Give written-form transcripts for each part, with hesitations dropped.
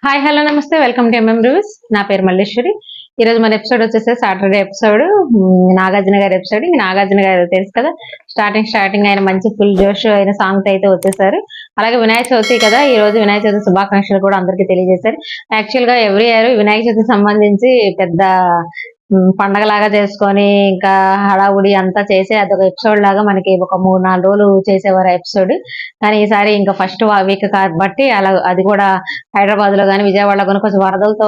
Hi hello నమస్తే welcome two reviews. నా పేరు మల్లేశ్వరి. ఈ రోజు మన ఎపిసోడ్ వచ్చేసి సాటర్డే ఎపిసోడ్, నాగార్జున గారి ఎపిసోడ్. నాగార్జున గారు తెలుసు కదా, స్టార్టింగ్ ఆయన మంచి ఫుల్ జోష్ అయిన సాంగ్ అయితే వచ్చేసారు. అలాగే వినాయక చవితి కదా, ఈ రోజు వినాయక చవితి శుభాకాంక్షలు కూడా అందరికీ తెలియజేశారు. యాక్చువల్ గా ఎవ్రీ ఇయర్ వినాయక చవితి సంబంధించి పెద్ద పండగలాగా చేసుకొని ఇంకా హడావుడి అంతా చేసి అదొక ఎపిసోడ్ లాగా మనకి ఒక 3-4 రోజులు చేసేవారు ఎపిసోడ్. కానీ ఈసారి ఇంకా ఫస్ట్ వీక్ కాబట్టి అలా అది కూడా హైదరాబాద్ లో కానీ విజయవాడలో కానీ కొంచెం వరదలతో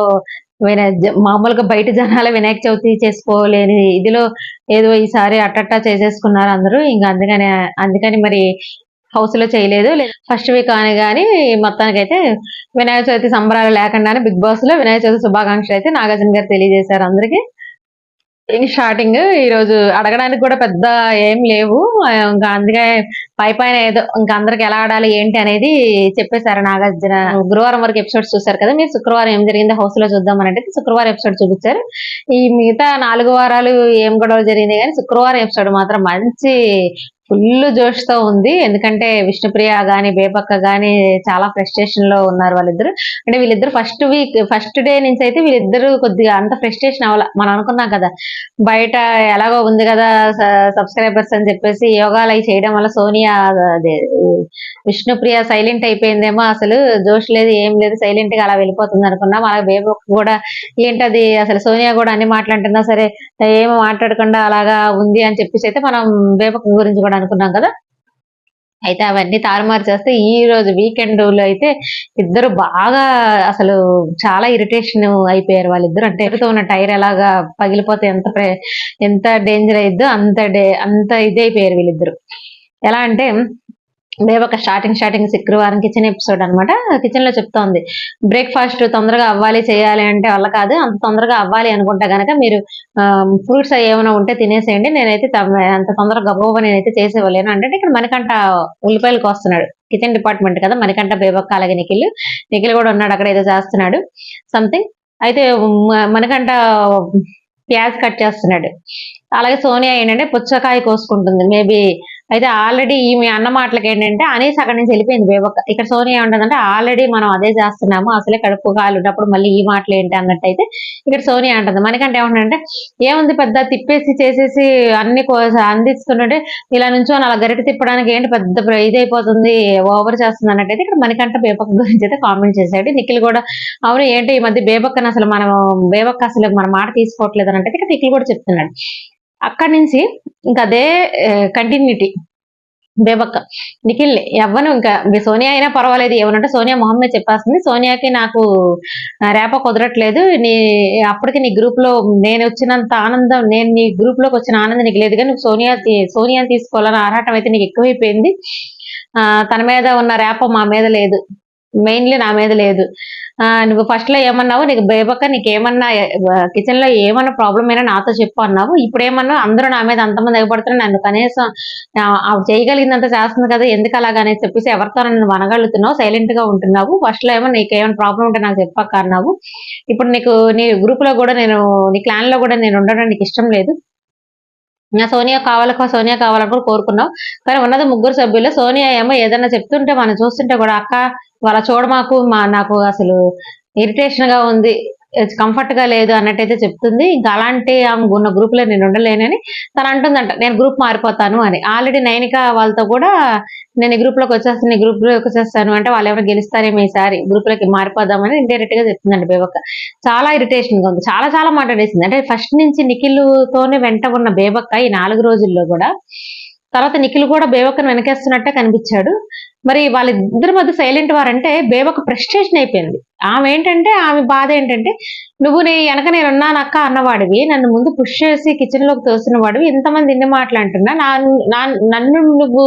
మామూలుగా బయట జనాలు వినాయక చవితి చేసుకోలేని ఇదిలో ఏదో ఈసారి అట్టట్టా చేసేసుకున్నారు అందరూ. ఇంకా అందుకని మరి హౌస్ లో చేయలేదు. ఫస్ట్ వీక్ అని కానీ మొత్తానికైతే వినాయక చవితి సంబరాలు లేకుండానే బిగ్ బాస్ లో వినాయక చవితి శుభాకాంక్షలు అయితే నాగార్జున గారు తెలియజేశారు అందరికి. స్టార్టింగ్ ఈ రోజు అడగడానికి కూడా పెద్ద ఏం లేవు, ఇంకా అందుకే పైన ఏదో ఇంకా అందరికి ఎలా ఆడాలి ఏంటి అనేది చెప్పేశారు నాగార్జున. గురువారం వరకు ఎపిసోడ్స్ చూసారు కదా మీరు, శుక్రవారం ఏం జరిగిందో హౌస్ లో చూద్దాం అంటే శుక్రవారం ఎపిసోడ్ చూపించారు. ఈ మిగతా 4 వారాలు ఏం గొడవలు జరిగింది కానీ శుక్రవారం ఎపిసోడ్ మాత్రం మంచి ఫుల్ జోష్ తో ఉంది. ఎందుకంటే విష్ణుప్రియ గాని బేబక్క గాని చాలా ఫ్రస్ట్రేషన్ లో ఉన్నారు వాళ్ళిద్దరు. అంటే వీళ్ళిద్దరు ఫస్ట్ డే నుంచి అయితే వీళ్ళిద్దరు కొద్దిగా అంత ఫ్రస్ట్రేషన్ అవ్వాల. మనం అనుకున్నాం కదా బయట ఎలాగో ఉంది కదా సబ్స్క్రైబర్స్ అని చెప్పేసి యోగాలు అవి చేయడం వల్ల సోనియా అదే విష్ణుప్రియ సైలెంట్ అయిపోయిందేమో, అసలు జోష్ లేదు ఏం లేదు సైలెంట్ గా అలా వెళ్ళిపోతుంది అనుకున్నాం. అలాగే బేబక్క కూడా ఏంటది అసలు సోనియా కూడా అన్ని మాట్లాడుతున్నా సరే ఏమో మాట్లాడకుండా అలాగా ఉంది అని చెప్పేసి అయితే మనం బేబక్క గురించి కూడా అనుకున్నాం కదా. అయితే అవన్నీ తారుమారు చేస్తే ఈ రోజు వీకెండ్ లో అయితే ఇద్దరు బాగా అసలు చాలా ఇరిటేషన్ అయిపోయారు వాళ్ళిద్దరు. అంటే ఎదుగుతూ ఉన్న టైర్ ఎలాగా పగిలిపోతే ఎంత డేంజర్ అయిద్దో అంత ఇది అయిపోయారు వీళ్ళిద్దరు. ఎలా అంటే బేబక్క స్టార్టింగ్ శుక్రవారం కిచెన్ ఎపిసోడ్ అనమాట. కిచెన్ లో చెప్తోంది బ్రేక్ఫాస్ట్ తొందరగా అవ్వాలి చేయాలి అంటే వల్ల కాదు, అంత తొందరగా అవ్వాలి అనుకుంటే గనక మీరు ఫ్రూట్స్ ఏమైనా ఉంటే తినేసేయండి, నేనైతే అంత తొందరగా గబగబా నేనైతే చేసేవాళ్ళేను అంటే ఇక్కడ మణికంఠ ఉల్లిపాయలు కోస్తున్నాడు. కిచెన్ డిపార్ట్మెంట్ కదా మణికంఠ బేబక్క అలాగే నిఖిల్ కూడా ఉన్నాడు అక్కడ ఏదో చేస్తున్నాడు సంథింగ్. అయితే మణికంఠ ప్యాజ్ కట్ చేస్తున్నాడు. అలాగే సోనియా ఏంటంటే పుచ్చకాయ కోసుకుంటుంది మేబీ. అయితే ఆల్రెడీ ఈమె అన్న మాటలకి ఏంటంటే అనేసి అక్కడి నుంచి వెళ్ళిపోయింది బేబక్క. ఇక్కడ సోనియా ఉంటుందంటే ఆల్రెడీ మనం అదే చేస్తున్నాము, అసలే కడుపు కాలున్నప్పుడు మళ్ళీ ఈ మాటలు ఏంటి అన్నట్టయితే ఇక్కడ సోనియా అంటుంది. మనకంటే ఏమంటుందంటే ఏముంది పెద్ద తిప్పేసి చేసేసి అన్ని అందిస్తుంటే ఇలా నుంచో అలా గరిట తిప్పడానికి ఏంటి పెద్ద ఇదైపోతుంది ఓవర్ చేస్తుంది అన్నట్టయితే ఇక్కడ మనకంట బేబక్క గురించి అయితే కామెంట్ చేశాడు. నిఖిల్ కూడా అవును ఏంటి ఈ మధ్య బేబక్కని అసలు బేబక్క అసలు మన మాట తీసుకోవట్లేదు అన్నట్టు ఇక్కడ నిఖిల్ కూడా చెప్తున్నాడు. అక్కడి నుంచి ఇంకా అదే కంటిన్యూటీ బేబక్క నిఖిల్ ఎవ్వను ఇంకా సోనియా అయినా పర్వాలేదు ఏమనంటే సోనియా మొహం మీద చెప్పేస్తుంది. సోనియాకి నాకు రేప కుదరట్లేదు, అప్పటికి నీ గ్రూప్ లో నేను వచ్చినంత ఆనందం, నేను నీ గ్రూప్ లోకి వచ్చిన ఆనందం నీకు లేదు, కానీ సోనియాని తీసుకోవాలని ఆరాటం అయితే నీకు ఎక్కువైపోయింది. తన మీద ఉన్న రేప మా మీద లేదు, మెయిన్లీ నా మీద లేదు. నువ్వు ఫస్ట్ లో ఏమన్నావు నీకు బేబక్క నీకేమన్నా కిచెన్ లో ఏమన్నా ప్రాబ్లం అయినా నాతో చెప్పు అన్నావు, ఇప్పుడు ఏమన్నా అందరూ నా మీద అంతమంది ఎగబడుతున్నా నన్ను కనీసం చేయగలిగినంత చేస్తుంది కదా ఎందుకు అలాగనే చెప్పేసి ఎవరితో నన్ను వనగలుగుతున్నావు, సైలెంట్ గా ఉంటున్నావు. ఫస్ట్ లో ఏమో నీకేమైనా ప్రాబ్లం ఉంటే నాకు చెప్పక్క అన్నావు, ఇప్పుడు నీకు నీ గ్రూప్ లో కూడా నేను నీ క్లాన్ లో కూడా నేను ఉండడం నీకు ఇష్టం లేదు, సోనియా కావాలని కూడా కోరుకున్నావు. కానీ ఉన్నది 3 సభ్యులు. సోనియా ఏమో ఏదన్నా చెప్తుంటే మనం చూస్తుంటే కూడా అక్క వాళ్ళ చూడమాకు నాకు అసలు ఇరిటేషన్ గా ఉంది, కంఫర్ట్ గా లేదు అన్నట్టయితే చెప్తుంది. ఇంకా అలాంటి ఆమె ఉన్న గ్రూప్ లో నేను ఉండలేనని తను అంటుందంట, నేను గ్రూప్ మారిపోతాను అని. ఆల్రెడీ నైనిక వాళ్ళతో కూడా నేను ఈ గ్రూప్ లోకి వచ్చేస్తాను అంటే వాళ్ళు ఎవరైనా గెలుస్తారేమో ఈసారి గ్రూప్ లోకి మారిపోదామని ఇండైరెక్ట్ గా చెప్తుందండి బేబక్క. చాలా ఇరిటేషన్ గా ఉంది, చాలా మాట్లాడేసింది. అంటే ఫస్ట్ నుంచి నిఖిల్ తోనే వెంట ఉన్న బేబక్క ఈ 4 రోజుల్లో కూడా తర్వాత నిఖిల్ కూడా బేబక్కను వెనకేస్తున్నట్టే కనిపించాడు. మరి వాళ్ళిద్దరి మధ్య సైలెంట్ వారంటే బేబక్క ఫ్రస్ట్రేషన్ అయిపోయింది. ఆమె బాధ ఏంటంటే నువ్వు నీ వెనక నేనున్నాను అక్క అన్నవాడివి, నన్ను ముందు పుష్ చేసి కిచెన్ లోకి తోసిన వాడివి, ఇంతమంది ఇన్ని మాట్లాడుతున్నా నన్ను నువ్వు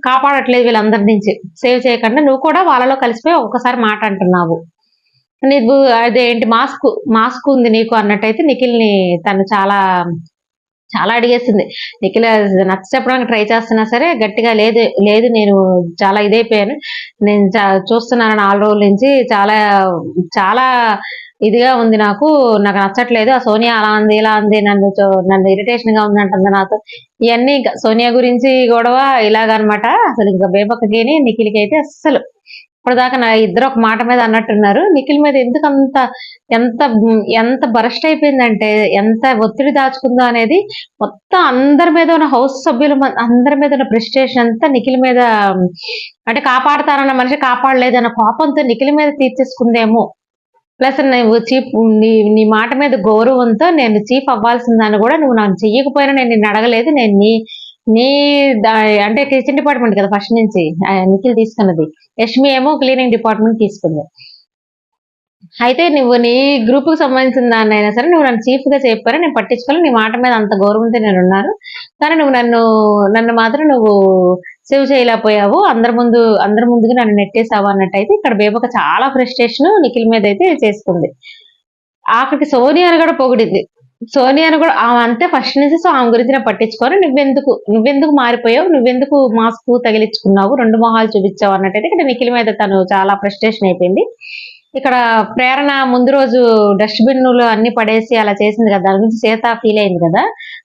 కాపాడట్లేదు వీళ్ళందరి నుంచి సేవ్ చేయకుండా నువ్వు కూడా వాళ్ళలో కలిసిపోయి ఒక్కసారి మాట అంటున్నావు, నీకు అదేంటి మాస్క్ ఉంది నీకు అన్నట్టయితే నిఖిల్ని తను చాలా అడిగేసింది. నిఖిల్ నచ్చ చెప్పడానికి ట్రై చేస్తున్నా సరే గట్టిగా లేదు నేను చాలా ఇదైపోయాను, నేను చూస్తున్నాను 4 రోజుల నుంచి చాలా ఇదిగా ఉంది, నాకు నచ్చట్లేదు, ఆ సోనియా అలా ఉంది ఇలా ఉంది, నన్ను ఇరిటేషన్ గా ఉంది అంటుంది నాతో. ఇవన్నీ సోనియా గురించి గొడవ ఇలాగనమాట. అసలు ఇంకా బేబక్కకి నిఖిల్కి అయితే అస్సలు ఇప్పటిదాకా నా ఇద్దరు ఒక మాట మీద అన్నట్టున్నారు. నిఖిల్ మీద ఎందుకు అంత ఎంత ఎంత బరస్ట్ అయిపోయిందంటే, ఎంత ఒత్తిడి దాచుకుందో అనేది మొత్తం అందరి మీద ఉన్న హౌస్ సభ్యుల అందరి మీద ఉన్న ప్రెస్టేషన్ అంతా నిఖిల్ మీద, అంటే కాపాడతారన్న మనిషి కాపాడలేదన్న కోపంతో నిఖిల్ మీద తీర్చేసుకుందేమో. ప్లస్ నువ్వు చీఫ్, నీ మాట మీద గౌరవంతో నేను చీఫ్ అవ్వాల్సిందని కూడా నువ్వు నాకు చెయ్యకపోయినా నేను నిన్ను అడగలేదు. నేను నీ నీ అంటే కిచెన్ డిపార్ట్మెంట్ కదా ఫస్ట్ నుంచి నిఖిల్ తీసుకున్నది. యష్మి ఏమో క్లీనింగ్ డిపార్ట్మెంట్ తీసుకుంది. అయితే నువ్వు నీ గ్రూప్ కు సంబంధించిన దాన్ని అయినా సరే నువ్వు నన్ను చీఫ్ గా చెప్పారు, నేను పట్టించుకోవాలి. నీ మాట మీద అంత గౌరవంతో నేను ఉన్నాను, కానీ నువ్వు నన్ను మాత్రం నువ్వు సేవ్ చేయలేకపోయావు, అందరి ముందుకు నన్ను నెట్టేసావు అన్నట్టయితే ఇక్కడ బేబక చాలా ఫ్రస్ట్రేషన్ నిఖిల్ మీద అయితే చేసుకుంది. ఆఖరికి సోనియాను కూడా పొగిడింది. సోనియాను కూడా ఆమె అంతే ఫస్ట్ నుంచి. సో ఆమె గురించి నేను పట్టించుకోను, నువ్వెందుకు మారిపోయావు, నువ్వెందుకు మాస్క్ తగిలించుకున్నావు, రెండు మొహాలు చూపించావు అన్నట్టయితే ఇక్కడ నిఖిల్ మీద తను చాలా ఫ్రస్ట్రేషన్ అయిపోయింది. ఇక్కడ ప్రేరణ ముందు రోజు డస్ట్బిన్ లో అన్ని పడేసి అలా చేసింది కదా, దాని గురించి సీత ఫీల్ అయింది కదా,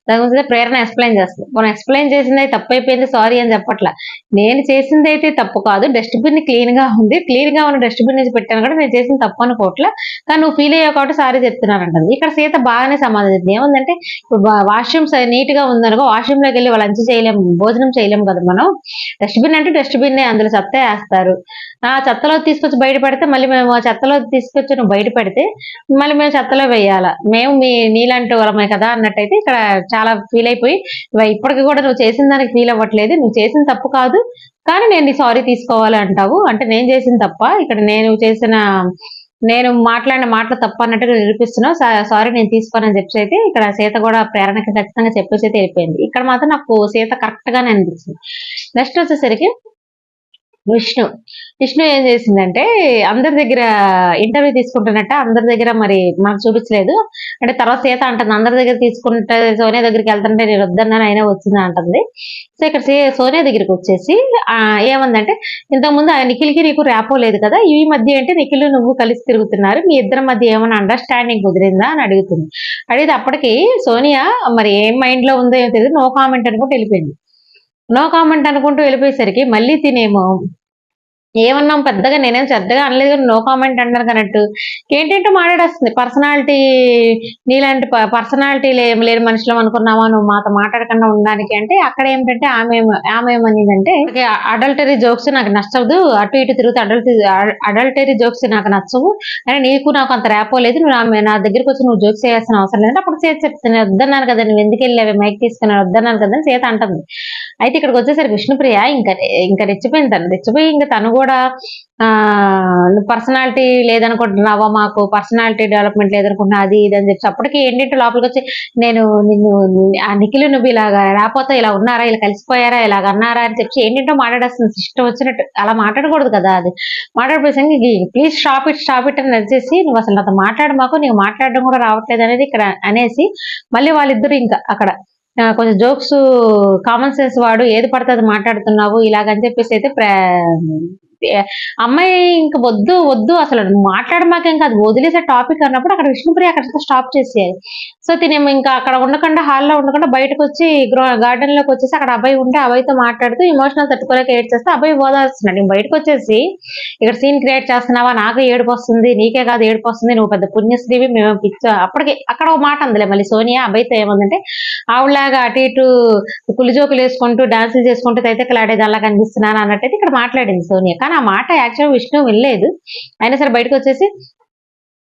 దాని గురించి ప్రేరణ ఎక్స్ప్లెయిన్ చేస్తుంది. మనం ఎక్స్ప్లెయిన్ చేసింది అయితే తప్పు అయిపోయింది సారీ అని చెప్పట్లా, నేను చేసింది అయితే తప్పు కాదు, డస్ట్బిన్ క్లీన్ గా ఉంది, క్లీన్ గా ఉన్న డస్ట్బిన్ నుంచి పెట్టాను కూడా నేను చేసింది తప్పు అనుకోవట్లా, కానీ నువ్వు ఫీల్ అయ్యావు కాబట్టి సారీ చెప్తున్నానంటుంది. ఇక్కడ సీత బాగానే సమాధానం ఏముందంటే, వాష్రూమ్ నీట్ గా ఉందనుకో, వాష్రూమ్ లోకి వెళ్ళి వాళ్ళు లంచ్ చేయలేము, భోజనం చేయలేము కదా మనం, డస్ట్బిన్ అంటే డస్ట్బిన్ అందులో చెత్త వేస్తారు, ఆ చెత్తలో తీసుకొచ్చి బయట పెడితే మళ్ళీ మేము చెత్తలో తీసుకొచ్చి నువ్వు బయట పెడితే మళ్ళీ మేము చెత్తలో వేయాలా, మేము నీలాంటి వాళ్ళమే కదా అన్నట్టయితే ఇక్కడ చాలా ఫీల్ అయిపోయి, ఇప్పటికి కూడా నువ్వు చేసిన దానికి ఫీల్ అవ్వట్లేదు, నువ్వు చేసిన తప్పు కాదు కానీ నేను నీ సారీ తీసుకోవాలి అంటావు, అంటే నేను చేసిన తప్ప, ఇక్కడ నేను మాట్లాడిన మాటలు తప్ప అన్నట్టుగా నిరూపిస్తున్నావు, సారీ నేను తీసుకోనని చెప్పేసి అయితే ఇక్కడ సీత కూడా ప్రేరణకి ఖచ్చితంగా చెప్పేసి అయితే వెళ్ళిపోయింది. ఇక్కడ మాత్రం నాకు సీత కరెక్ట్ గానే అనిపించింది. నెక్స్ట్ వచ్చేసరికి విష్ణు ఏం చేసిందంటే, అందరి దగ్గర ఇంటర్వ్యూ తీసుకుంటున్నట్ట, అందరి దగ్గర మరి మాకు చూపించలేదు అంటే, తర్వాత సీత అంటుంది అందరి దగ్గర తీసుకుంటే సోనియా దగ్గరికి వెళ్తుంటే నేను వద్దన్నాను అయినా వచ్చింది అంటుంది. సో ఇక్కడ సోనియా దగ్గరికి వచ్చేసి ఏమందంటే, ఇంతకుముందు నిఖిల్కి నీకు ర్యాపో లేదు కదా, ఈ మధ్య ఏంటి నిఖిల్ నువ్వు కలిసి తిరుగుతున్నారు, మీ ఇద్దరి మధ్య ఏమైనా అండర్స్టాండింగ్ కుదిరిందా అని అడుగుతుంది. అడిగితే అప్పటికి సోనియా మరి ఏం మైండ్ లో ఉందో ఏమో తెలియదు, నో కామెంట్ అనుకుంటూ వెళ్ళిపోయింది. నో కామెంట్ అనుకుంటూ వెళ్ళిపోయేసరికి మళ్ళీ తినేమో ఏమన్నాం పెద్దగా, నేనేం శ్రద్ధగా అనలేదు, నో కామెంట్ అంటారు కన్నట్టు ఏంటంటే మాట్లాడేస్తుంది. పర్సనాలిటీ నీలాంటి పర్సనాలిటీ లేని మనుషులం అనుకున్నావా నువ్వు మాతో మాట్లాడకుండా ఉండడానికి అంటే, అక్కడ ఏమిటంటే ఆమె ఏమనిందంటే, అడల్టరీ జోక్స్ నాకు నచ్చదు, అటు ఇటు తిరుగుతూ అడల్టరీ జోక్స్ నాకు నచ్చవు, అని నీకు నాకు అంత ర్యాపోలేదు, నువ్వు నా దగ్గరికి వచ్చి నువ్వు జోక్స్ చేయాల్సిన అవసరం లేదంటే అప్పుడు చేతి చెప్తాను, వద్దన్నాను కదా నువ్వు ఎందుకు వెళ్ళావు మైక్ తీసుకున్నాను వద్దన్నాను కదా అని చేత అంటుంది. అయితే ఇక్కడికి వచ్చేసరికి విష్ణుప్రియ ఇంకా రెచ్చిపోయి ఇంకా తను కూడా పర్సనాలిటీ లేదనుకుంటున్నావా, మాకు పర్సనాలిటీ డెవలప్మెంట్ లేదనుకుంటున్నా అది ఇది అని చెప్పి అప్పటికి ఏంటంటే లోపలికి వచ్చి నిన్ను ఆ నిఖిల్ నువ్వు ఇలాగా రాకపోతే ఇలా ఉన్నారా, ఇలా కలిసిపోయారా, ఇలాగ అన్నారా అని చెప్పి ఏంటంటో మాట్లాడేస్తుంది ఇష్టం వచ్చినట్టు. అలా మాట్లాడకూడదు కదా, అది మాట్లాడిపోయి ప్లీజ్ స్టాప్ ఇట్ అని నడిచేసి నువ్వు అసలు నాతో మాట్లాడు, మాకు నీకు మాట్లాడడం కూడా రావట్లేదు అనేది ఇక్కడ అనేసి మళ్ళీ వాళ్ళిద్దరు ఇంకా అక్కడ కొంచెం జోక్స్ కామన్ సెన్స్ వాడు ఏది పడుతుంది మాట్లాడుతున్నావు ఇలాగని చెప్పేసి అయితే అమ్మాయి ఇంకా వద్దు అసలు మాట్లాడమాకేం కాదు వదిలేసే టాపిక్ అన్నప్పుడు అక్కడ విష్ణుప్రియ అక్కడ స్టాప్ చేసేయాలి. సో తినేమో ఇంకా అక్కడ ఉండకుండా హాల్లో ఉండకుండా బయటకు వచ్చి గార్డెన్ లోకి వచ్చేసి అక్కడ అబ్బాయి ఉంటే అబ్బాయితో మాట్లాడుతూ ఇమోషనల్ తట్టుకోలేక ఏడ్ చేస్తే అబ్బాయి ఓదార్స్తున్నాడు. నేను బయటకు వచ్చేసి ఇక్కడ సీన్ క్రియేట్ చేస్తున్నావా, నాకు ఏడుపు వస్తుంది, నీకే కాదు ఏడుపు వస్తుంది, నువ్వు పెద్ద పుణ్యశ్రీవి, మేము అప్పటికి అక్కడ ఒక మాట అందులే మళ్ళీ సోనియా అబ్బాయితో ఏమందంటే, ఆవిడలాగా అటు ఇటు కులిజోకులు వేసుకుంటూ డాన్సులు చేసుకుంటూ తైతక్కలాడేది అలా కనిపిస్తున్నాను అన్నట్టయితే ఇక్కడ మాట్లాడింది సోనియా. కానీ ఆ మాట యాక్చువల్ విష్ణు వెళ్ళలేదు, అయినా సరే బయటకు వచ్చేసి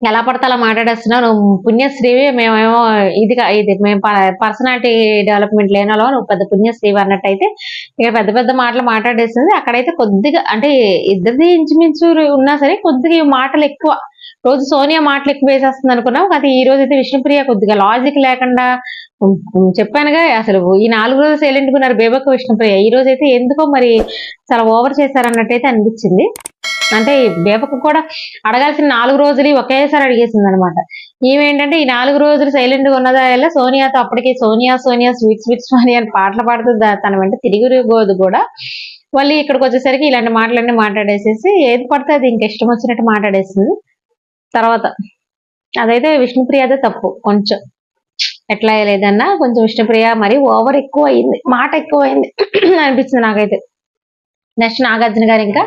ఎలా పడితే అలా మాట్లాడేస్తున్నావు, నువ్వు పుణ్యశ్రీవి, మేమేమో ఇది మేము పర్సనాలిటీ డెవలప్మెంట్ లేనలో నువ్వు పెద్ద పుణ్యశ్రీవి అన్నట్టయితే ఇక పెద్ద పెద్ద మాటలు మాట్లాడేస్తుంది. అక్కడైతే కొద్దిగా అంటే ఇద్దరిది ఇంచుమించు ఉన్నా సరే కొద్దిగా ఈ మాటలు ఎక్కువ, రోజు సోనియా మాటలు ఎక్కువ వేసేస్తుంది అనుకున్నాం, కానీ ఈ రోజు అయితే విష్ణుప్రియ కొద్దిగా లాజిక్ లేకుండా చెప్పానుగా అసలు ఈ 4 రోజులు సైలెంట్ ఉన్నారు బేబక్క విష్ణుప్రియ, ఈ రోజు అయితే ఎందుకో మరి చాలా ఓవర్ చేశారన్నట్టయితే అనిపించింది. అంటే బేబక్క కూడా అడగాల్సిన 4 రోజులు ఒకేసారి అడిగేసింది అనమాట. ఈమెంటంటే ఈ 4 రోజులు సైలెంట్ గా ఉన్నదా వల్ల సోనియాతో అప్పటికి సోనియా స్వీట్ సోనియా అని పాటలు పాడుతూ తన వెంట తిరిగిపోదు కూడా. మళ్ళీ ఇక్కడికి వచ్చేసరికి ఇలాంటి మాటలన్నీ మాట్లాడేసేసి ఏది పడితే అది ఇంక ఇష్టం వచ్చినట్టు మాట్లాడేసింది. తర్వాత అదైతే విష్ణుప్రియదే తప్పు, కొంచెం ఎట్లా లేదన్నా కొంచెం విష్ణుప్రియ మరి ఓవర్ ఎక్కువ అయింది, మాట ఎక్కువ అయింది అనిపించింది నాకైతే. నెక్స్ట్ నాగార్జున గారు ఇంకా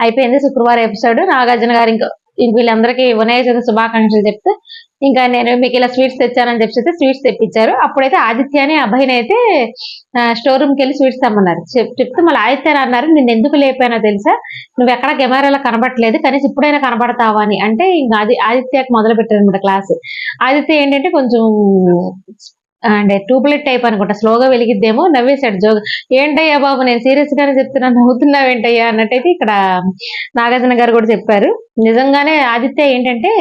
అయిపోయింది శుక్రవారం ఎపిసోడ్. నాగార్జున గారు ఇంకా వీళ్ళందరికీ వినాయక చవితి శుభాకాంక్షలు చెప్తే ఇంకా నేను మీకు ఇలా స్వీట్స్ తెచ్చానని చెప్పి స్వీట్స్ తెప్పించారు. అప్పుడైతే ఆదిత్య అని అబ్బాయిని అయితే స్టోర్ రూమ్కి వెళ్ళి స్వీట్స్ తెమ్మన్నారు. చెప్తే మళ్ళీ ఆదిత్య అన్నారు, నిన్ను ఎందుకు లేపానో తెలుసా, నువ్వు ఎక్కడ కెమెరాలో కనబడట్లేదు, కనీసం ఇప్పుడైనా కనబడతావా అని. అంటే ఇంకా అది ఆదిత్యకి మొదలు పెట్టారు అనమాట క్లాస్. ఆదిత్య ఏంటంటే కొంచెం అంటే ట్యూబ్లైట్ టైప్ అనుకుంటా, స్లోగా వెలిగిద్దేమో, నవ్వేశాడు జోగ్. ఏంటయ్యా బాబు నేను సీరియస్ గానే చెప్తున్నా, నవ్వుతున్నావు ఏంటయ్యా అన్నట్టయితే ఇక్కడ నాగార్జున గారు కూడా చెప్పారు. నిజంగానే ఆదిత్య ఏంటంటే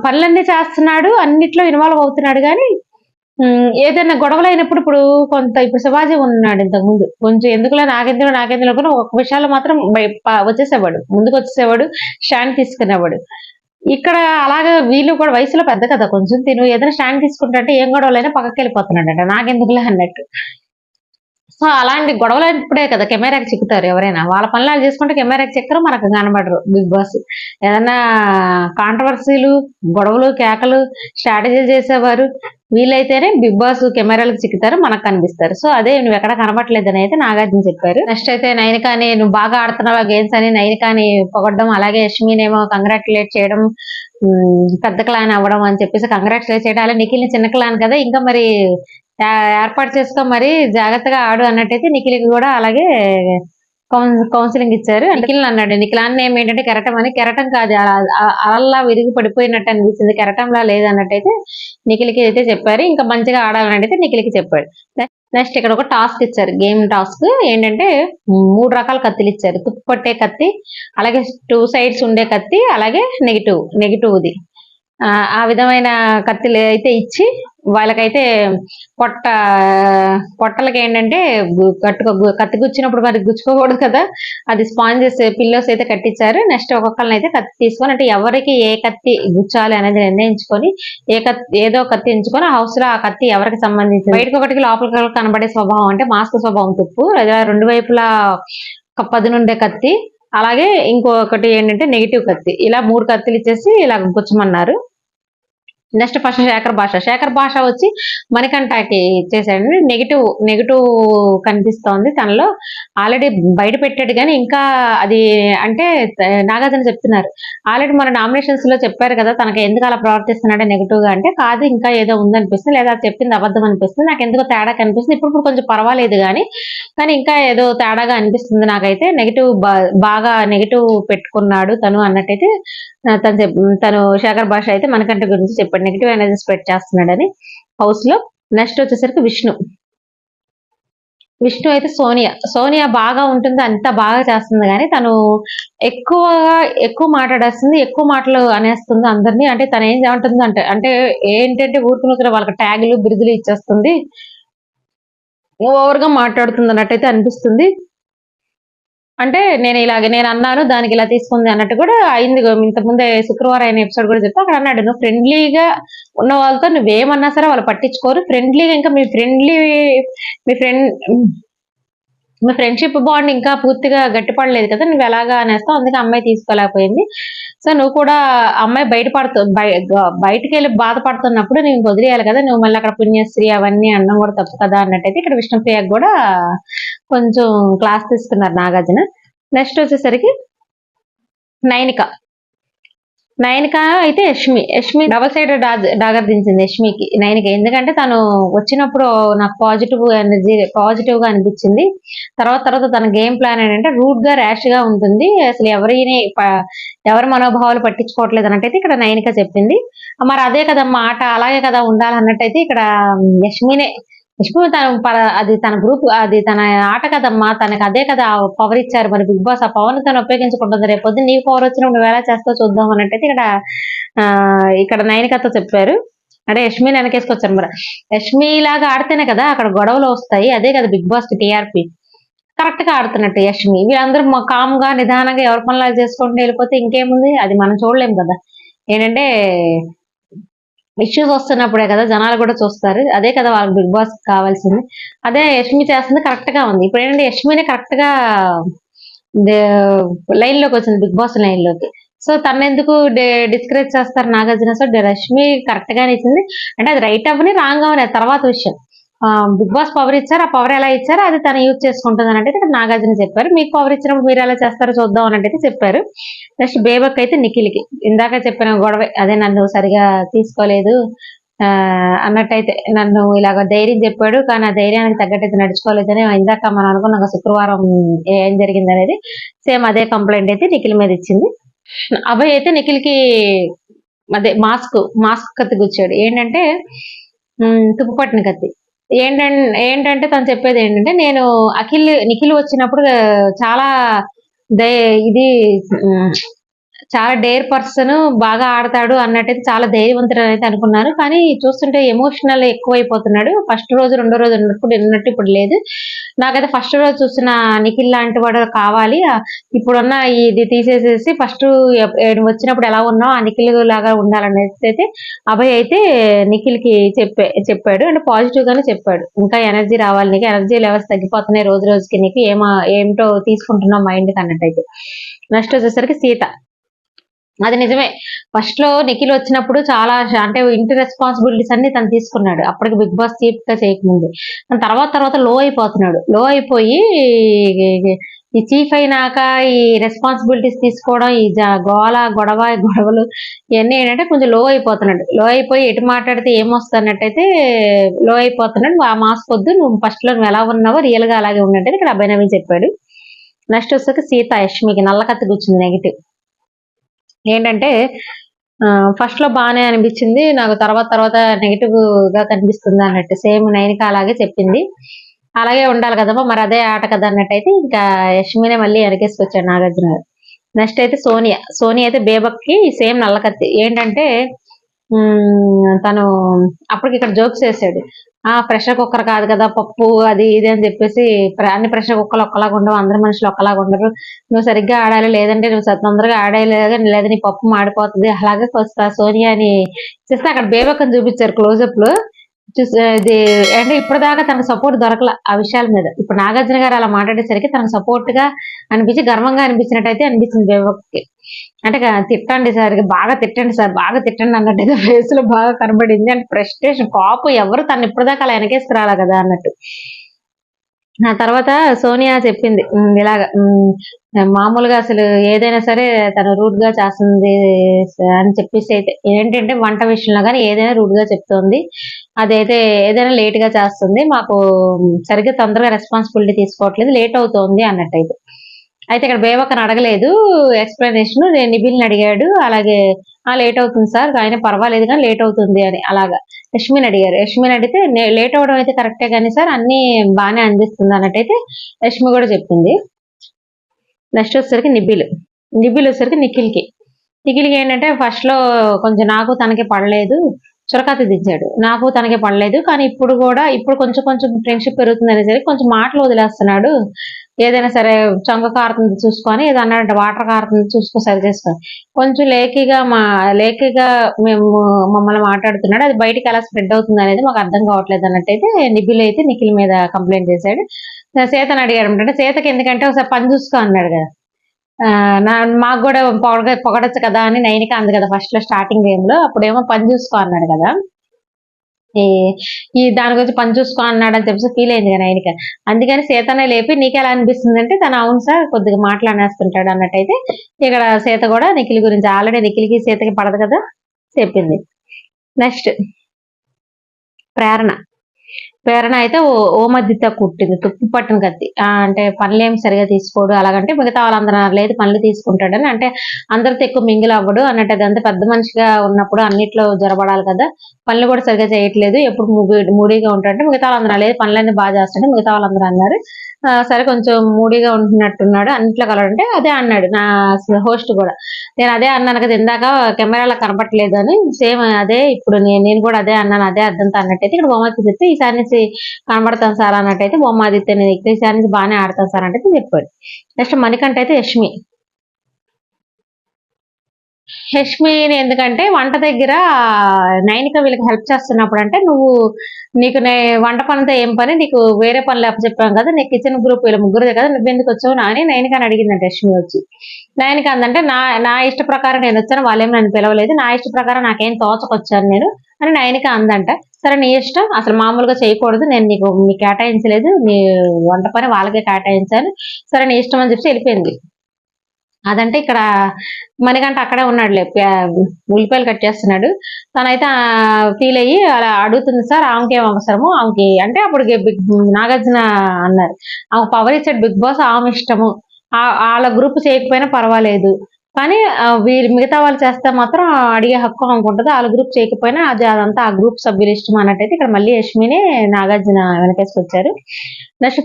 పనులన్నీ చేస్తున్నాడు, అన్నిట్లో ఇన్వాల్వ్ అవుతున్నాడు, కానీ ఏదైనా గొడవలు అయినప్పుడు ఇప్పుడు శివాజీ ఉన్నాడు ఇంతకు ముందు కొంచెం ఎందుకులా నాగేంద్ర కూడా ఒక విషయాల్లో మాత్రం వచ్చేసేవాడు, ముందుకు వచ్చేసేవాడు, స్టాండ్ తీసుకునేవాడు. ఇక్కడ అలాగే వీళ్ళు కూడా వయసులో పెద్ద కదా కొంచెం, తిను ఏదైనా స్టాండ్ తీసుకుంటే ఏం గొడవలైనా పక్కకి వెళ్ళిపోతున్నాడట నాకెందుకులే అన్నట్టు. సో అలాంటి గొడవలు అయినప్పుడే కదా కెమెరాకి చిక్కుతారు ఎవరైనా, వాళ్ళ పనులు చేసుకుంటే కెమెరాకి చిక్కరు, మనకు కనబడరు బిగ్ బాస్. ఏదన్నా కాంట్రవర్సీలు, గొడవలు, కేకలు, స్ట్రాటజీలు చేసేవారు వీళ్ళైతేనే బిగ్ బాస్ కెమెరాలకు చిక్కుతారు, మనకు కనిపిస్తారు. సో అదే నువ్వు ఎక్కడ కనబడలేదని అయితే నాగార్జున చెప్పారు. నెక్స్ట్ అయితే నైనికాని నువ్వు బాగా ఆడుతున్నావా గేమ్స్ అని నైనికాని పొగడ్డం, అలాగే యష్మినేమో కంగ్రాచులేట్ చేయడం, పెద్ద క్లాన్ అవ్వడం అని చెప్పేసి కంగ్రాచులేట్ చేయడం. అలా నిఖిల్ని చిన్న క్లాన్ కదా ఇంకా మరి ఏర్పాటు చేసుకో, మరి జాగ్రత్తగా ఆడు అన్నట్టయితే నిఖిల్కి కూడా అలాగే కౌన్సిలింగ్ ఇచ్చారు. నిఖిల్ అన్నాడు, నిఖిల్ అన్న ఏంటంటే కెరటం అని, కెరటం కాదు అలా విరిగి పడిపోయినట్టు అనిపించింది, కెరటంలా లేదు అన్నట్టయితే నిఖిల్కి అయితే చెప్పారు. ఇంకా మంచిగా ఆడాలన్నట్టయితే నిఖిల్కి చెప్పాడు. నెక్స్ట్ ఇక్కడ ఒక టాస్క్ ఇచ్చారు, గేమ్ టాస్క్ ఏంటంటే 3 రకాల కత్తిలు ఇచ్చారు. తుప్పట్టే కత్తి, అలాగే 2 సైడ్స్ ఉండే కత్తి, అలాగే నెగిటివ్ది ఆ విధమైన కత్తిలు అయితే ఇచ్చి వాళ్ళకైతే పొట్టలకి ఏంటంటే కత్తి గుచ్చినప్పుడు మరి గుచ్చుకోకూడదు కదా, అది స్పాంజెస్ పిల్లోస్ అయితే కట్టించారు. నెక్స్ట్ ఒక్కొక్కరిని అయితే కత్తి తీసుకొని, అంటే ఎవరికి ఏ కత్తి గుచ్చాలి అనేది నిర్ణయించుకొని ఏదో కత్తి ఎంచుకొని హౌస్ లో ఆ కత్తి ఎవరికి సంబంధించింది, బయటకు ఒకటికి లోపలికి కనబడే స్వభావం అంటే మాస్క్ స్వభావం తుప్పు, రెండు వైపులా పదునుండే కత్తి, అలాగే ఇంకొకటి ఏంటంటే నెగిటివ్ కత్తి, ఇలా 3 కత్తిలు ఇచ్చేసి ఇలా గుచ్చమన్నారు. నెక్స్ట్ ఫస్ట్ శేఖర్ భాష వచ్చి మణికంఠకి ఇచ్చేసాడు. నెగిటివ్ కనిపిస్తోంది తనలో, ఆల్రెడీ బయట పెట్టాడు కానీ ఇంకా అది అంటే నాగార్జున చెప్తున్నారు, ఆల్రెడీ మన నామినేషన్స్ లో చెప్పారు కదా తనకి ఎందుకు అలా ప్రవర్తిస్తున్నాడే నెగిటివ్ గా, అంటే కాదు ఇంకా ఏదో ఉందనిపిస్తుంది, లేదా చెప్పింది అబద్ధం అనిపిస్తుంది, నాకు ఎందుకో తేడా కనిపిస్తుంది, ఇప్పుడు కొంచెం పర్వాలేదు కానీ ఇంకా ఏదో తేడాగా అనిపిస్తుంది నాకైతే, బాగా నెగిటివ్ పెట్టుకున్నాడు తను అన్నట్టయితే తను శేఖర్ భాష అయితే మణికంఠ గురించి చెప్పాడు, నెగిటివ్ ఎనర్జీ స్ప్రెడ్ చేస్తున్నాడని హౌస్ లో. నెక్స్ట్ వచ్చేసరికి విష్ణు అయితే సోనియా బాగా ఉంటుంది, అంతా బాగా చేస్తుంది, కానీ తను ఎక్కువ మాట్లాడేస్తుంది, ఎక్కువ మాటలు అనేస్తుంది అందరినీ. అంటే తను ఏం ఏమంటుంది అంటే ఏంటంటే ఊరుకున్న వాళ్ళకి ట్యాగులు బిరుదులు ఇచ్చేస్తుంది, ఓవర్గా మాట్లాడుతుంది అన్నట్టయితే అనిపిస్తుంది. అంటే నేను అన్నాను దానికి ఇలా తీసుకుంది అన్నట్టు కూడా అయింది. ఇంతకుముందే శుక్రవారం అయిన ఎపిసోడ్ కూడా చెప్తే అక్కడ అన్నాడు, నువ్వు ఫ్రెండ్లీగా ఉన్న వాళ్ళతో నువ్వేమన్నా సరే వాళ్ళు పట్టించుకోరు, ఫ్రెండ్లీగా ఇంకా మీ ఫ్రెండ్షిప్ బాండ్ ఇంకా పూర్తిగా గట్టిపడలేదు కదా, నువ్వు ఎలాగా అనేస్తావు, అందుకే అమ్మాయి తీసుకోలేకపోయింది. సో నువ్వు కూడా అమ్మాయి బయటకు వెళ్ళి బాధపడుతున్నప్పుడు నేను వదిలేయాలి కదా, నువ్వు మళ్ళీ అక్కడ పుణ్యశ్రీ అవన్నీ అన్నం కూడా తప్పు కదా అన్నట్టయితే ఇక్కడ విష్ణుప్రియకు కూడా కొంచెం క్లాస్ తీసుకున్నారు నాగార్జున. నెక్స్ట్ వచ్చేసరికి నైనిక అయితే యష్మి డబల్ సైడ్ డాగర్ దించింది యష్మికి నైనిక, ఎందుకంటే తను వచ్చినప్పుడు నాకు పాజిటివ్ గా అనిపించింది. తర్వాత తన గేమ్ ప్లాన్ ఏంటంటే రూట్ గా ర్యాష్ గా ఉంటుంది, అసలు ఎవరి మనోభావాలు పట్టించుకోవట్లేదు అన్నట్టయితే ఇక్కడ నైనిక చెప్పింది. మరి అదే కదమ్మా ఆట, అలాగే కదా ఉండాలన్నట్టయితే ఇక్కడ యష్మి అది తన గ్రూప్, అది తన ఆట కదమ్మా, తనకి అదే కదా పవర్ ఇచ్చారు మరి బిగ్ బాస్, ఆ పవర్ తను ఉపయోగించుకుంటుంది, రేపొద్దు నీ పవర్ వచ్చినప్పుడు నువ్వు ఎలా చేస్తావు చూద్దాం అన్నట్టయితే ఇక్కడ నైనికతో చెప్పారు. అంటే యష్మిని వెనకేసుకొచ్చారు, మరి యష్మి లాగా ఆడితేనే కదా అక్కడ గొడవలు వస్తాయి, అదే కదా బిగ్ బాస్ కి టీఆర్పీ. కరెక్ట్ గా ఆడుతున్నట్టు యష్మి, వీళ్ళందరూ కామ్ గా నిదానంగా ఎవరి పనులు చేసుకుంటూ వెళ్ళిపోతే ఇంకేముంది, అది మనం చూడలేము కదా. ఏంటంటే ఇష్యూస్ వస్తున్నప్పుడే కదా జనాలు కూడా చూస్తారు, అదే కదా వాళ్ళకి బిగ్ బాస్ కావాల్సింది. అదే యష్మి చేస్తుంది కరెక్ట్ గా ఉంది. ఇప్పుడు ఏంటంటే యష్మినే కరెక్ట్ గా లైన్ లోకి వచ్చింది, బిగ్ బాస్ లైన్ లోకి. సో తను ఎందుకు డిస్కరేజ్ చేస్తారు నాగార్జున? సో రష్మి కరెక్ట్ గానే ఇచ్చింది, అంటే అది రైట్ అవ్వని రాంగ్ అవని తర్వాత విషయం. బిగ్ బాస్ పవర్ ఇచ్చారు, ఆ పవర్ ఎలా ఇచ్చారో అది తను యూజ్ చేసుకుంటుంది అని అంటే ఇక్కడ నాగార్జున చెప్పారు. మీకు పవర్ ఇచ్చినప్పుడు మీరు ఎలా చేస్తారో చూద్దాం అని అయితే చెప్పారు. నెక్స్ట్ బేబక్ అయితే నిఖిల్కి ఇందాక చెప్పిన గొడవ అదే, నన్ను సరిగా తీసుకోలేదు అన్నట్టయితే, నన్ను ఇలాగ ధైర్యం చెప్పాడు కానీ ఆ ధైర్యానికి తగ్గట్టయితే నడుచుకోలేదని ఇందాక మనం అనుకున్నాం శుక్రవారం ఏం జరిగింది అనేది, సేమ్ అదే కంప్లైంట్ అయితే నిఖిల్ మీద ఇచ్చింది. అభయ్ అయితే నిఖిల్కి అదే మాస్క్ కత్తి గుచ్చాడు. ఏంటంటే తుప్పుపట్టిన కత్తి. ఏంటంటే తను చెప్పేది ఏంటంటే, నేను నిఖిల్ వచ్చినప్పుడు చాలా ఇది చాలా డేర్ పర్సన్, బాగా ఆడతాడు అన్నట్టయితే, చాలా ధైర్యవంతుడు అయితే అనుకున్నాను. కానీ చూస్తుంటే ఎమోషనల్ ఎక్కువైపోతున్నాడు. ఫస్ట్ రోజు రెండో రోజు ఉన్నట్టు ఇప్పుడు లేదు. నాకైతే ఫస్ట్ రోజు చూసిన నిఖిల్ లాంటి వాడు కావాలి. ఇప్పుడున్న ఇది తీసేసేసి ఫస్ట్ వచ్చినప్పుడు ఎలా ఉన్నావు ఆ నిఖిల్ లాగా ఉండాలనేసి అయితే అభయ్ అయితే నిఖిల్ కి చెప్పాడు. అంటే పాజిటివ్ గానే చెప్పాడు. ఇంకా ఎనర్జీ రావాలి నీకు, ఎనర్జీ లెవెల్స్ తగ్గిపోతున్నాయి రోజు రోజుకి, నీకు ఏమిటో తీసుకుంటున్నావు మైండ్ కి అన్నట్టయితే. నెక్స్ట్ వచ్చేసరికి సీత. అది నిజమే, ఫస్ట్ లో నిఖిల్ వచ్చినప్పుడు చాలా అంటే ఇంటి రెస్పాన్సిబిలిటీస్ అన్ని తను తీసుకున్నాడు. అప్పటికి బిగ్ బాస్ చీఫ్ గా చేయకముందు. తర్వాత లో అయిపోతున్నాడు. లో అయిపోయి ఈ చీఫ్ అయినాక ఈ రెస్పాన్సిబిలిటీస్ తీసుకోవడం, ఈ గొడవలు ఇవన్నీ ఏంటంటే కొంచెం లో అయిపోతున్నాడు. లో అయిపోయి ఎటు మాట్లాడితే ఏమొస్తున్నట్టయితే లో అయిపోతున్నాడు. ఆ మాస్క్ వద్దు, నువ్వు ఫస్ట్ లో నువ్వు ఎలా ఉన్నావో రియల్ గా అలాగే ఉన్నట్టు ఇక్కడ అభయ్ నవీన్ చెప్పాడు. నెక్స్ట్ వచ్చేసి సీత యష్మికి నల్లకత్తి కూర్చుంది నెగిటివ్. ఏంటంటే ఫస్ట్ లో బాగానే అనిపించింది నాకు, తర్వాత నెగిటివ్ గా కనిపిస్తుంది అన్నట్టు. సేమ్ నైనిక అలాగే చెప్పింది. అలాగే ఉండాలి కదమ్మా, మరి అదే ఆట కదా అన్నట్టయితే ఇంకా యష్మినే మళ్ళీ వెనకేసుకొచ్చాడు నాగార్జున గారు. నెక్స్ట్ అయితే సోనియా అయితే బేబక్కి సేమ్ నల్లకత్తి. ఏంటంటే తను అప్పటికి ఇక్కడ జోక్స్ వేసాడు. ప్రెషర్ కుక్కర్ కాదు కదా పప్పు, అది ఇది అని చెప్పేసి, అన్ని ప్రెషర్ కుక్కర్లు ఒక్కలాగా ఉండవు, అందరి మనుషులు ఒక్కలాగా ఉండరు, నువ్వు సరిగ్గా ఆడాలి, లేదంటే నువ్వు తొందరగా ఆడేయలేదు, లేదా నీ పప్పు మాడిపోతుంది, అలాగే సోనియా అని చేస్తే అక్కడ బేబక్కని చూపించారు క్లోజప్ లో. ఇది అంటే ఇప్పటిదాకా తనకు సపోర్ట్ దొరకల ఆ విషయాల మీద. ఇప్పుడు నాగార్జున గారు అలా మాట్లాడేసరికి తనకు సపోర్ట్ గా అనిపించి గర్వంగా అనిపించినట్టయితే అనిపించింది బేబక్కి. అంటే తిట్టండి సార్, బాగా తిట్టండి సార్, బాగా తిట్టండి అన్నట్టుగా ఫేస్ లో బాగా కనబడింది. అంటే ఫ్రస్ట్రేషన్, కోపం, ఎవరు తను ఇప్పటిదాకా అలా వెనకేసుకురాలా కదా అన్నట్టు. ఆ తర్వాత సోనియా చెప్పింది ఇలాగ మామూలుగా అసలు ఏదైనా సరే తను రూడ్ గా చేస్తుంది అని చెప్పేసి అయితే, ఏంటంటే వంట విషయంలో కానీ ఏదైనా రూడ్ గా చెప్తోంది, అదైతే ఏదైనా లేట్ గా చేస్తుంది, మాకు సరిగ్గా తొందరగా రెస్పాన్సిబిలిటీ తీసుకోవట్లేదు, లేట్ అవుతోంది అన్నట్టయితే. అయితే ఇక్కడ బేబక్కని అడగలేదు ఎక్స్ప్లెనేషన్, నిబిల్ని అడిగాడు. అలాగే లేట్ అవుతుంది సార్, ఆయన పర్వాలేదు కానీ లేట్ అవుతుంది అని అలాగా యష్మిని అడిగారు. యష్మిని అడిగితే లేట్ అవడం అయితే కరెక్టే కానీ సార్ అన్ని బాగానే అందిస్తుంది అన్నట్టయితే యష్మి కూడా చెప్పింది. నెక్స్ట్ వచ్చేసరికి నిబిల్ వచ్చేసరికి నిఖిల్కి ఏంటంటే ఫస్ట్ లో కొంచెం నాకు తనకి పడలేదు, చురకత్తి దించాడు, నాకు తనకి పడలేదు, కానీ ఇప్పుడు కొంచెం ఫ్రెండ్షిప్ పెరుగుతుంది అనేసరికి కొంచెం మాటలు వదిలేస్తున్నాడు. ఏదైనా సరే చొంగ కారుతుంది చూసుకొని, ఏదో అన్నాడంటే వాటర్ కారుతుంది చూసుకో, సరి చేసుకొని కొంచెం లేకీగా మేము మమ్మల్ని మాట్లాడుతున్నాడు, అది బయటికి ఎలా స్ప్రెడ్ అవుతుంది అనేది మాకు అర్థం కావట్లేదు అన్నట్టయితే నిఖిల్ అయితే నిఖిల్ మీద కంప్లైంట్ చేశాడు. సీతను అడిగాడు అంటే, సీతకి ఎందుకంటే ఒకసారి పని చూసుకో అన్నాడు కదా, మాకు కూడా పొగడచ్చు కదా అని నైనిక అంది కదా ఫస్ట్ లో స్టార్టింగ్ గేమ్ లో, అప్పుడేమో పని చూసుకో అన్నాడు కదా, ఈ దాని గురించి పని చూసుకో అన్నాడు అని చెప్పేసి ఫీల్ అయింది కదా నైనిక. అందుకని సీతనే లేపి నీకు ఎలా అనిపిస్తుంది అంటే, తను అవును సార్ కొద్దిగా మాట్లాడేస్తుంటాడు అన్నట్టయితే ఇక్కడ సీత కూడా నిఖిల్ గురించి, ఆల్రెడీ నిఖిల్కి సీతకి పడదు కదా చెప్పింది. నెక్స్ట్ ప్రేరణ అయితే ఓమద్దితో కుట్టింది తుప్పు పట్టిన కత్తి. అంటే పనులేం సరిగా తీసుకోడు, అలాగంటే మిగతా వాళ్ళందరూ లేదు పనులు తీసుకుంటాడని, అంటే అందరితో ఎక్కువ మింగిల్ అవ్వడు అన్నట్టు. అదంతా పెద్ద మనిషిగా ఉన్నప్పుడు అన్నిట్లో జరబడాలి కదా, పనులు కూడా సరిగా చేయట్లేదు, ఎప్పుడు మూడీగా ఉంటాడంటే మిగతా వాళ్ళందరూ లేదు పనులన్నీ బాగా చేస్తాడు మిగతా వాళ్ళందరూ అన్నారు. సరే కొంచెం మూడీగా ఉంటున్నట్టున్నాడు, అన్నిట్లో కలడంటే అదే అన్నాడు నా హోస్ట్ కూడా. నేను అదే అన్నాను కదా ఇందాక కెమెరాలో కనపట్లేదు అని, సేమ్ అదే ఇప్పుడు నేను కూడా అదే అన్నాను, అదే అర్థంతో అన్నట్టయితే ఇక్కడ బొమ్మాదిత్య చెప్తే ఈసారి నుంచి కనబడతాను సార్ అన్నట్టయితే, బొమ్మాదిత్య నేను ఈసారి నుంచి బాగానే ఆడతాను సార్ అంటే చెప్పాడు. నెక్స్ట్ మణికంఠ అయితే యష్మిని ఎందుకంటే వంట దగ్గర నైనిక వీళ్ళకి హెల్ప్ చేస్తున్నప్పుడు అంటే, నీకు వంట పనితో ఏం పని, నీకు వేరే పనులు చెప్పాం కదా, నీ కిచెన్ గ్రూప్ వీళ్ళ ముగ్గురు కదా, నువ్వెందుకు వచ్చావు అని నైనికని అడిగిందంటే యష్మి వచ్చి. నైనిక అందంటే నా ఇష్ట ప్రకారం నేను వచ్చాను, వాళ్ళేమో నన్ను పిలవలేదు, నా ఇష్ట ప్రకారం నాకేం తోచకొచ్చాను నేను అని నైనిక అందంట. సరే నీ ఇష్టం, అసలు మామూలుగా చేయకూడదు, నేను మీకు కేటాయించలేదు, నీ వంట పని వాళ్ళకే కేటాయించాను, సరే నీ ఇష్టం అని చెప్పి వెళ్ళిపోయింది. అదంటే ఇక్కడ మణికంఠ అక్కడే ఉన్నాడులే, ఉల్లిపాయలు కట్ చేస్తున్నాడు. తనైతే ఫీల్ అయ్యి అలా అడుగుతుంది, సార్ ఆమెకి ఏం అవసరము, ఆమెకి అంటే అప్పుడు నాగార్జున అన్నారు, ఆమె పవర్ ఇచ్చాడు బిగ్ బాస్, ఆమె ఇష్టము, వాళ్ళ గ్రూప్ చేయకపోయినా పర్వాలేదు, కానీ వీళ్ళు మిగతా వాళ్ళు చేస్తే మాత్రం అడిగే హక్కు అనుకుంటుంది, వాళ్ళ గ్రూప్ చేయకపోయినా అదంతా ఆ గ్రూప్ సభ్యులు ఇష్టం అన్నట్టయితే ఇక్కడ మళ్ళీ యష్మిని నాగార్జున వెనకేసుకొచ్చారు. నెక్స్ట్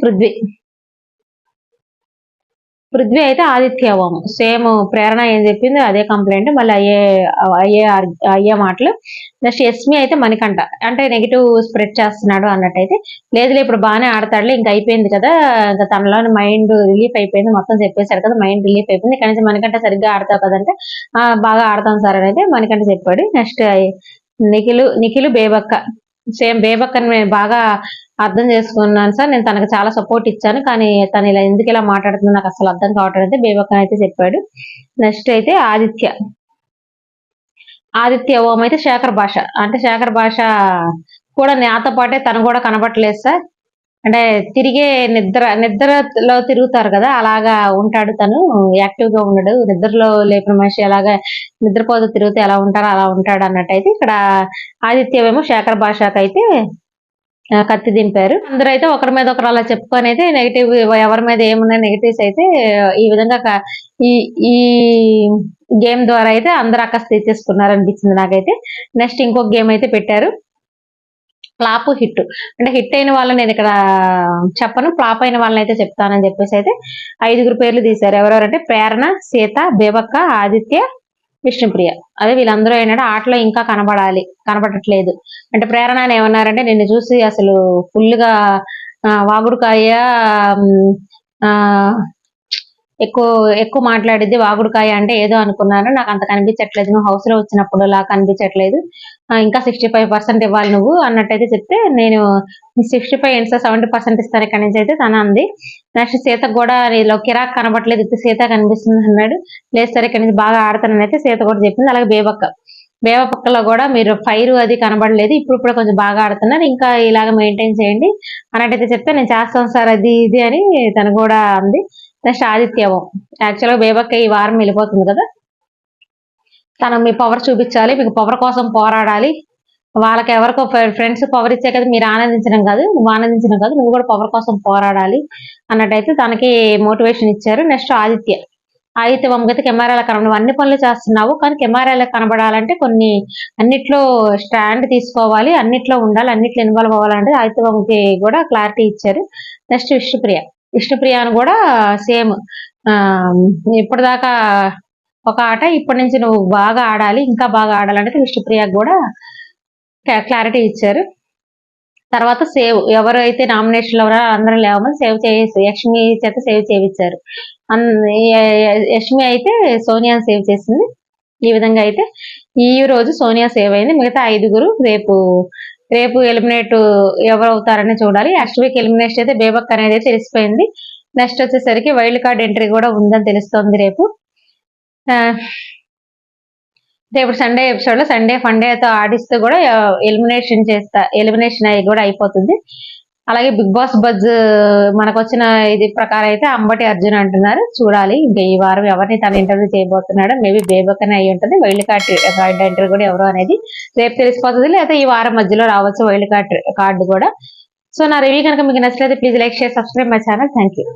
పృథ్వీ అయితే ఆదిత్య ఓం సేమ్ ప్రేరణ ఏం చెప్పింది అదే కంప్లైంట్, మళ్ళీ అయ్యే మాటలు. నెక్స్ట్ యస్మి అయితే మణికంఠ అంటే నెగిటివ్ స్ప్రెడ్ చేస్తున్నాడు అన్నట్టయితే, లేదులే ఇప్పుడు బాగానే ఆడతాడులే, ఇంకా అయిపోయింది కదా, ఇంకా తనలోని మైండ్ రిలీఫ్ అయిపోయింది, మొత్తం చెప్పేశాడు కదా, మైండ్ రిలీఫ్ అయిపోయింది, ఇక్కడ నుంచి మణికంఠ సరిగ్గా ఆడతావు కదంటే బాగా ఆడతాం సార్ అని అయితే మణికంఠ చెప్పాడు. నెక్స్ట్ నిఖిలు బేబక్క సేమ్ బేబక్కని బాగా అర్థం చేసుకున్నాను సార్, నేను తనకు చాలా సపోర్ట్ ఇచ్చాను, కానీ తను ఇలా ఎందుకు ఇలా మాట్లాడుతుంది నాకు అసలు అర్థం కావట్లేదు అయితే బేబక్కన్ అయితే చెప్పాడు. నెక్స్ట్ అయితే ఆదిత్య ఓం అయితే శేఖర్ భాష అంటే శేఖర్ భాష కూడా నాతో పాటే తను కూడా కనబట్టలేదు సార్, అంటే తిరిగే నిద్రలో తిరుగుతారు కదా అలాగా ఉంటాడు, తను యాక్టివ్ గా ఉన్నాడు, నిద్రలో లేపిన మనిషి ఎలాగా నిద్రపోతూ తిరిగితే ఎలా ఉంటారో అలా ఉంటాడు అన్నట్టయితే ఇక్కడ ఆదిత్యవేమో శేఖర్ భాషకైతే కత్తి దింపారు. అందరూ అయితే ఒకరి మీద ఒకరు అలా చెప్పుకొని అయితే నెగిటివ్, ఎవరి మీద ఏమున్నా నెగిటివ్స్ అయితే ఈ విధంగా ఈ ఈ గేమ్ ద్వారా అయితే అందరు అక్కస్ తీసేసుకున్నారు అనిపించింది నాకైతే. నెక్స్ట్ ఇంకొక గేమ్ అయితే పెట్టారు, ఫ్లాప్ హిట్, అంటే హిట్ అయిన వాళ్ళని నేను ఇక్కడ చెప్పను, ఫ్లాప్ అయిన వాళ్ళని అయితే చెప్తానని చెప్పేసి అయితే 5 పేర్లు తీశారు. ఎవరెవరంటే ప్రేరణ, సీత, బేబక్క, ఆదిత్య, విష్ణుప్రియ. అదే వీళ్ళందరూ ఏంటంటే ఆటలో ఇంకా కనబడట్లేదు. అంటే ప్రేరణ అని ఏమన్నారంటే నిన్ను చూసి అసలు ఫుల్గా వాగుడుకాయ ఎక్కువ మాట్లాడిద్ది, వాగుడుకాయ అంటే ఏదో అనుకున్నాను, నాకు అంత కనిపించట్లేదు, నువ్వు హౌస్ లో వచ్చినప్పుడు లా కనిపించట్లేదు, ఇంకా 65% ఇవ్వాలి నువ్వు అన్నట్టయితే చెప్తే, నేను 65 ఏంటి సార్ 70% ఇస్తాను ఇక్కడి నుంచి అయితే తన అంది. నెక్స్ట్ సీతకు కూడా నీలో కిరాక్ కనబట్లేదు, ఇప్పుడు సీత కనిపిస్తుంది అన్నాడు, లేదు సరే ఇక్కడి నుంచి బాగా ఆడతానని అయితే సీత కూడా చెప్పింది. అలాగే బేబపక్కలో కూడా మీరు ఫైర్ అది కనబడలేదు, ఇప్పుడు కొంచెం బాగా ఆడుతున్నారు, ఇంకా ఇలాగ మెయింటైన్ చేయండి అన్నట్టయితే చెప్తే, నేను చేస్తాను సార్ అది ఇది అని తను కూడా అంది. నెక్స్ట్ ఆదిత్యమో యాక్చువల్గా బేబక్క ఈ వారం వెళ్ళిపోతుంది కదా, తను మీ పవర్ చూపించాలి, మీకు పవర్ కోసం పోరాడాలి, వాళ్ళకి ఎవరికో ఫ్రెండ్స్ పవర్ ఇచ్చే కదా మీరు ఆనందించడం కాదు, నువ్వు కూడా పవర్ కోసం పోరాడాలి అన్నట్టయితే తనకి మోటివేషన్ ఇచ్చారు. నెక్స్ట్ ఆదిత్య వంగతి కెమెరాలో కనబడి అన్ని పనులు చేస్తున్నావు, కానీ కెమెరాలో కనబడాలంటే కొన్ని అన్నిట్లో స్టాండ్ తీసుకోవాలి, అన్నిట్లో ఉండాలి, అన్నిట్లో ఇన్వాల్వ్ అవ్వాలంటే ఆదిత్య వంగకి కూడా క్లారిటీ ఇచ్చారు. నెక్స్ట్ విష్ణుప్రియ అని కూడా సేమ్ ఇప్పటిదాకా ఒక ఆట, ఇప్పటి నుంచి నువ్వు బాగా ఆడాలి, ఇంకా బాగా ఆడాలంటే విష్ణుప్రియకు కూడా క్లారిటీ ఇచ్చారు. తర్వాత సేవ్ ఎవరైతే నామినేషన్లో ఉన్నారో అందరం లేవమని సేవ్ చేసి యష్మి చేత సేవ్ చేయించారు. యష్మి అయితే సోనియాని సేవ్ చేసింది. ఈ విధంగా అయితే ఈ రోజు సోనియా సేవ్ అయింది, మిగతా 5 రేపు ఎలిమినేట్ ఎవరు అవుతారని చూడాలి. నెక్స్ట్ వీక్ ఎలిమినేషన్ అయితే బేబక్ అనేది తెలిసిపోయింది. నెక్స్ట్ వచ్చేసరికి వైల్డ్ కార్డ్ ఎంట్రీ కూడా ఉందని తెలుస్తోంది రేపు. రేపు సండే ఎపిసోడ్ లో సండే ఫండేతో ఆడిస్తూ కూడా ఎలిమినేషన్ అయ్యి కూడా అయిపోతుంది. అలాగే బిగ్ బాస్ బజ్ మనకు వచ్చిన ఇది ప్రకారం అయితే అంబటి అర్జున్ అంటున్నారు, చూడాలి ఇంకా ఈ వారం ఎవరిని తను ఇంటర్వ్యూ చేయబోతున్నాడు, మేబీ బేబక్కనే అయి ఉంటుంది, వైల్డ్ కార్డ్ ఎంట్రీ కూడా ఎవరు అనేది రేపు తెలిసిపోతుంది, లేదా ఈ వారం మధ్యలో రావచ్చు వైల్డ్ కార్డు కూడా. సో నా రివ్యూ కనుక మీకు నచ్చినట్లయితే please like share subscribe my channel. Thank you.